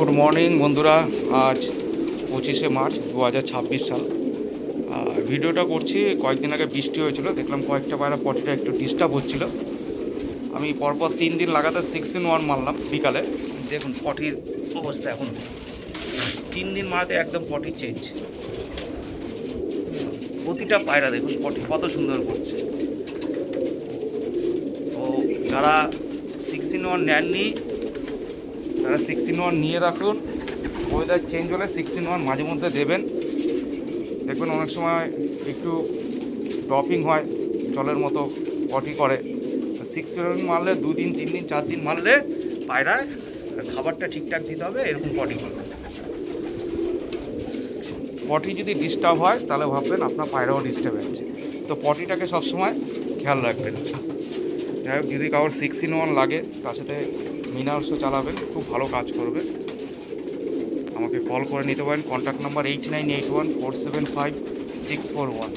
Good morning বন্ধুরা। আজ 25শে March 2026 সাল। ভিডিওটা করছি, কয়েকদিন আগে বৃষ্টি হয়েছিল, দেখলাম কয়েকটা পায়রা পটিটা একটু ডিস্টার্ব হচ্ছিল। আমি পরপর 3 দিন লাগাতার 6-in-1 মারলাম বিকালে। দেখুন পটির অবস্থা, এখন 3 দিন মারাতে একদম পটি চেঞ্জ। প্রতিটা পায়রা দেখুন পটি কত সুন্দর করছে। তো যারা 6-in-1 নেননি তারা 6-in-1 নিয়ে রাখুন। ওয়েদার চেঞ্জ হলে 6-in-1 মাঝে মধ্যে দেবেন। দেখবেন অনেক সময় একটু ড্রপিং হয়, জলের মতো পটি করে। 6-in-1 মারলে 2 দিন 3 দিন 4 দিন মারলে পায়রায় খাবারটা ঠিকঠাক দিতে হবে, এরকম পটি করবে। পটি যদি ডিস্টার্ব হয় তাহলে ভাববেন আপনার পায়রাও ডিস্টার্ব হচ্ছে। তো পটিটাকে সবসময় খেয়াল রাখবেন। যাই হোক, যদি কারোর 6-in-1 লাগে তার সাথে মিনার্সও চালাবেন, খুব ভালো কাজ করবে। আমাকে কল করে নিতে পারেন। Contact number 8981475641।